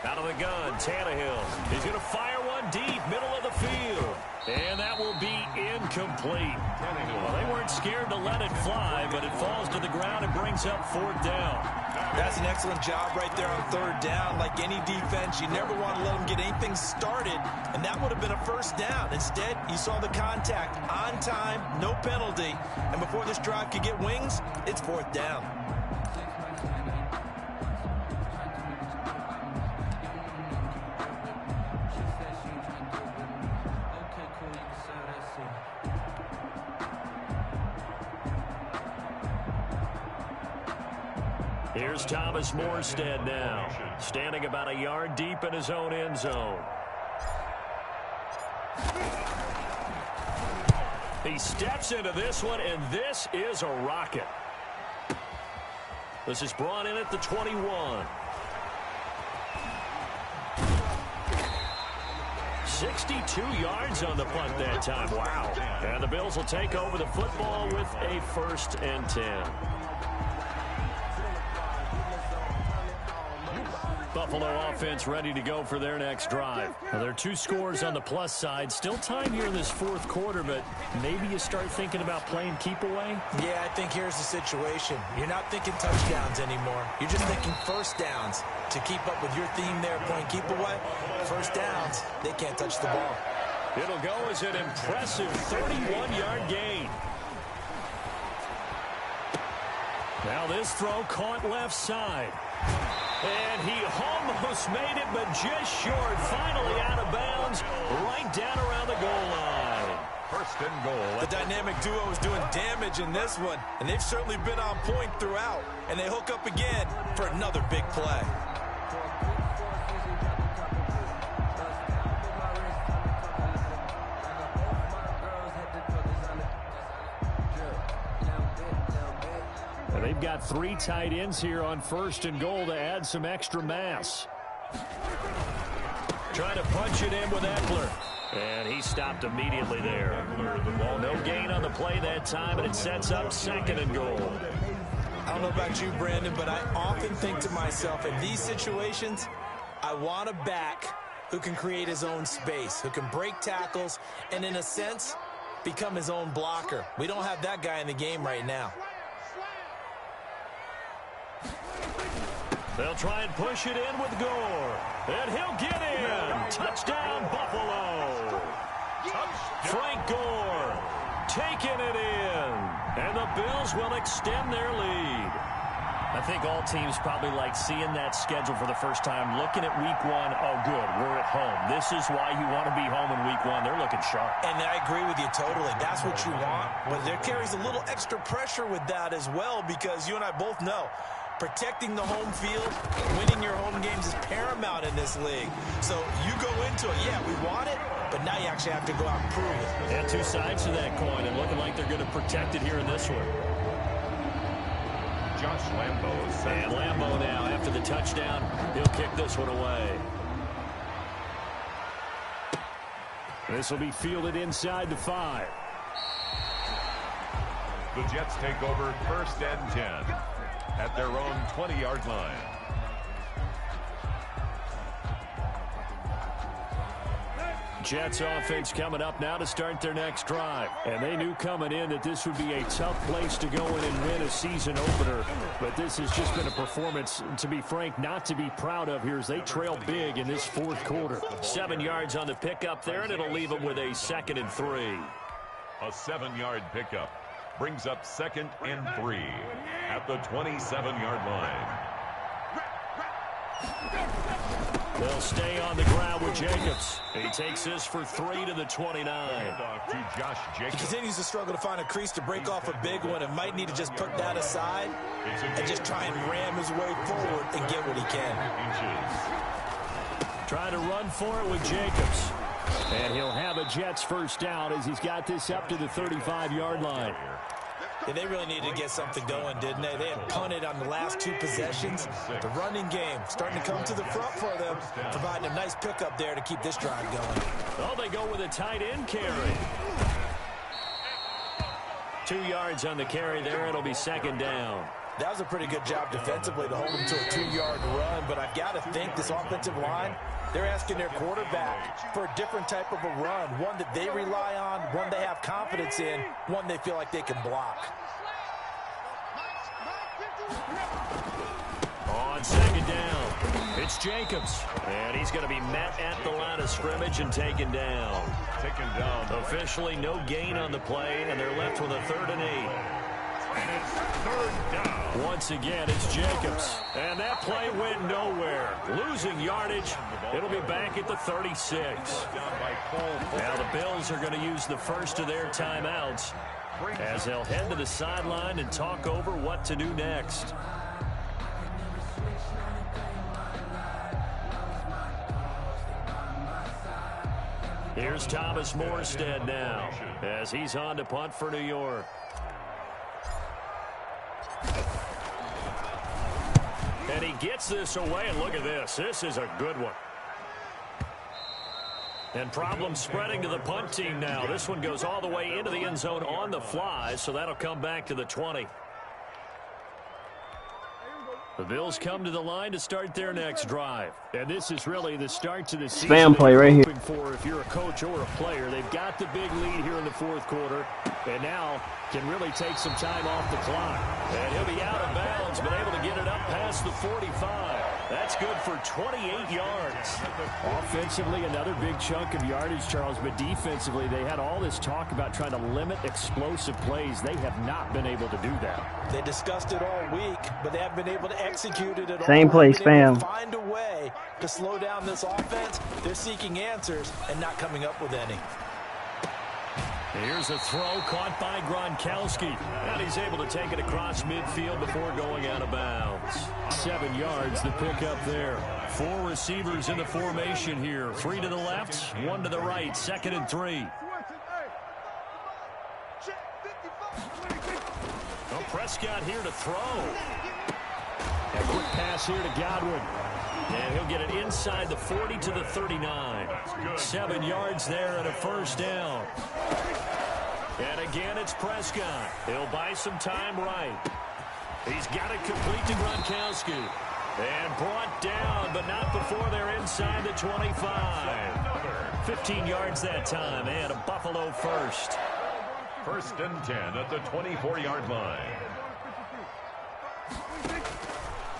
S2: Out of the gun, Tannehill. He's going to fire one deep, middle of the field. And that will be incomplete. Well, they weren't scared to let it fly, but it falls to the ground and brings up 4th down.
S3: That's an excellent job right there on 3rd down. Like any defense, you never want to let them get anything started, and that would have been a 1st down. Instead, you saw the contact on time, no penalty, and before this drive could get wings, it's 4th down.
S2: Here's Thomas Morstead now, standing about a yard deep in his own end zone. He steps into this one, and this is a rocket. This is brought in at the 21. 62 yards on the punt that time. Wow. And the Bills will take over the football with a 1st and 10. Buffalo offense ready to go for their next drive. Well, there are 2 scores on the plus side. Still time here in this 4th quarter, but maybe you start thinking about playing keep away?
S3: Yeah, I think here's the situation. You're not thinking touchdowns anymore. You're just thinking 1st downs. To keep up with your theme there, playing keep away, 1st downs, they can't touch the ball.
S2: It'll go as an impressive 31-yard gain. Now this throw caught left side. And he almost made it, but just short. Finally out of bounds, right down around the goal line.
S4: 1st and goal.
S3: The dynamic duo is doing damage in this one, and they've certainly been on point throughout. And they hook up again for another big play.
S2: They've got 3 tight ends here on 1st and goal to add some extra mass. Trying to punch it in with Eckler. And he stopped immediately there. Well, no gain on the play that time, and it sets up 2nd and goal.
S3: I don't know about you, Brandon, but I often think to myself, in these situations, I want a back who can create his own space, who can break tackles, and in a sense, become his own blocker. We don't have that guy in the game right now.
S2: They'll try and push it in with Gore. And he'll get in. Touchdown, Buffalo. Frank Gore taking it in. And the Bills will extend their lead. I think all teams probably like seeing that schedule for the first time, looking at week 1. Oh, good, we're at home. This is why you want to be home in week 1. They're looking sharp.
S3: And I agree with you totally. That's what you want. But there carries a little extra pressure with that as well, because you and I both know protecting the home field, winning your home games is paramount in this league. So you go into it, yeah, we want it, but now you actually have to go out and prove it.
S2: And 2 sides to that coin, and looking like they're going to protect it here in this one.
S4: Josh Lambo.
S2: And Lambo now, after the touchdown, he'll kick this one away. This will be fielded inside the 5.
S4: The Jets take over 1st and 10 at their own 20-yard line.
S2: Jets offense coming up now to start their next drive. And they knew coming in that this would be a tough place to go in and win a season opener. But this has just been a performance, to be frank, not to be proud of here as they trail big in this 4th quarter. 7 yards on the pickup there, and it'll leave them with a 2nd and 3.
S4: A 7-yard pickup brings up 2nd and 3 at the 27-yard line.
S2: They'll stay on the ground with Jacobs. He takes this for 3 to the 29.
S4: To Josh Jacobs.
S3: He continues to struggle to find a crease to break off a big one, and might need to just put that aside and just try and ram his way forward and get what he can.
S2: Trying to run for it with Jacobs. And he'll have a Jets 1st down as he's got this up to the 35-yard line.
S3: Yeah, they really needed to get something going, didn't they? They had punted on the last 2 possessions. The running game starting to come to the front for them, providing a nice pickup there to keep this drive going.
S2: Oh, they go with a tight end carry. 2 yards on the carry there. It'll be 2nd down.
S3: That was a pretty good job defensively to hold them to a 2-yard run, but I've got to think this offensive line, they're asking their quarterback for a different type of a run, one that they rely on, one they have confidence in, one they feel like they can block.
S2: On second down, it's Jacobs. And he's going to be met at the line of scrimmage and taken down. Officially no gain on the play, and they're left with a 3rd and 8.
S4: And it's 3rd down.
S2: Once again, it's Jacobs. And that play went nowhere. Losing yardage. It'll be back at the 36. Now the Bills are going to use the first of their timeouts as they'll head to the sideline and talk over what to do next. Here's Thomas Morstead now as he's on to punt for New York. And he gets this away, and look at this. This is a good one. And problems spreading to the punt team now. This one goes all the way into the end zone on the fly, so that'll come back to the 20. The Bills come to the line to start their next drive. And this is really the start to the season.
S6: Spam play right here.
S2: For if you're a coach or a player, they've got the big lead here in the 4th quarter, and now can really take some time off the clock. And he'll be out of bounds, but able to get it up past the 45. That's good for 28 yards. Offensively, another big chunk of yardage, Charles, but defensively, they had all this talk about trying to limit explosive plays. They have not been able to do that.
S3: They discussed it all week, but they haven't been able to execute it at all.
S6: Same play, spam.
S3: Find a way to slow down this offense. They're seeking answers and not coming up with any.
S2: Here's a throw caught by Gronkowski. And he's able to take it across midfield before going out of bounds. 7 yards, the pickup there. 4 receivers in the formation here. 3 to the left, 1 to the right. 2nd and 3. Oh, Prescott here to throw. A quick pass here to Godwin. And he'll get it inside the 40 to the 39. 7 yards there and a 1st down. And again, it's Prescott. He'll buy some time right. He's got it complete to Gronkowski. And brought down, but not before they're inside the 25. 15 yards that time, and a Buffalo 1st.
S4: 1st and 10 at the 24-yard line.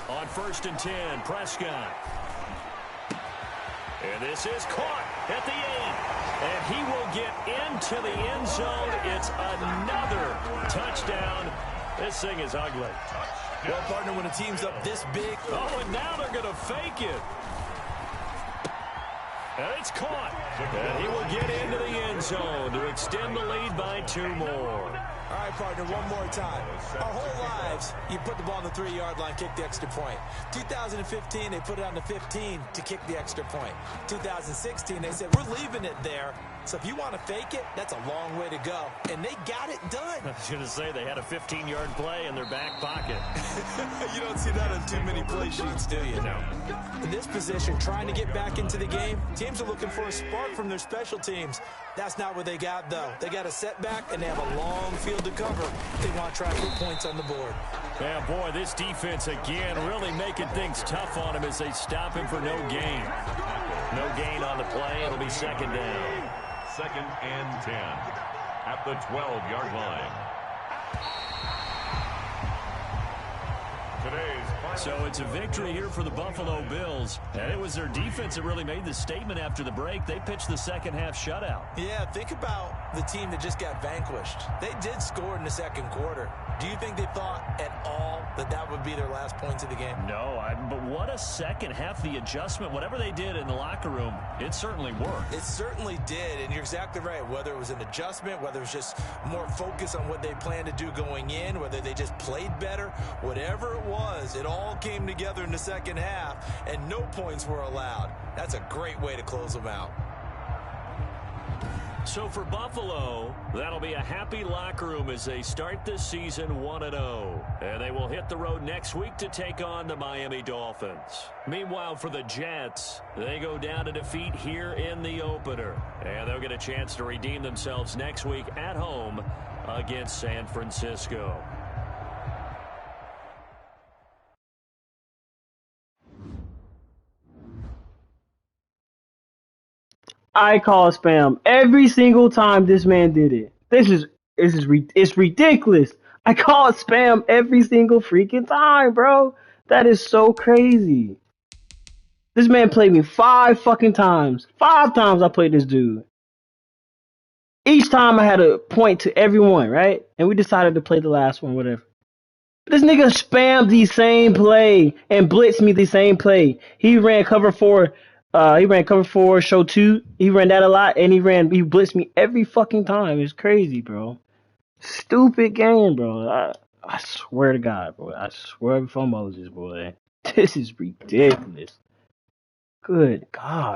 S2: On 1st and 10, Prescott. And this is caught at the 8. And he will get into the end zone. It's another touchdown. This thing is ugly.
S3: Well, partner, when a team's up this big.
S2: Oh, and now they're going to fake it. And it's caught. And he will get into the end zone to extend the lead by 2 more.
S3: All right, partner, one more time. Our whole lives, you put the ball on the 3-yard line, kick the extra point. 2015, they put it on the 15 to kick the extra point. 2016, they said, we're leaving it there. So if you want to fake it, that's a long way to go. And they got it done.
S2: I was going to say, they had a 15-yard play in their back pocket.
S3: You don't see that on too many play sheets, do you?
S2: No.
S3: In this position, trying to get back into the game, teams are looking for a spark from their special teams. That's not what they got, though. They got a setback, and they have a long field to cover. They want to try to put points on the board.
S2: Yeah, boy, this defense, again, really making things tough on him as they stop him for no gain. No gain on the play. It'll be 2nd down.
S4: 2nd and 10 at the 12-yard line. So
S2: it's a victory here for the Buffalo Bills. And it was their defense that really made the statement after the break. They pitched the second-half shutout.
S3: Yeah, think about the team that just got vanquished. They did score in the 2nd quarter. Do you think they thought at all that that would be their last points of the game?
S2: No, but what a second half. The adjustment, whatever they did in the locker room, it certainly worked.
S3: It certainly did, and you're exactly right. Whether it was an adjustment, whether it was just more focus on what they planned to do going in, whether they just played better, whatever it was, it all came together in the 2nd half, and no points were allowed. That's a great way to close them out.
S2: So for Buffalo, that'll be a happy locker room as they start this season 1-0. And they will hit the road next week to take on the Miami Dolphins. Meanwhile, for the Jets, they go down to defeat here in the opener. And they'll get a chance to redeem themselves next week at home against San Francisco.
S6: I call spam every single time this man did it. It's ridiculous. I call spam every single freaking time, bro. That is so crazy. This man played me 5 fucking times. 5 times I played this dude. Each time I had to point to everyone, right? And we decided to play the last one, whatever. This nigga spammed the same play and blitzed me the same play. He ran cover 4. He ran cover 4, show 2. He ran that a lot, and he blitzed me every fucking time. It's crazy, bro. Stupid game, bro. I swear to God, bro. I swear before Moses, boy. This is ridiculous. Good God.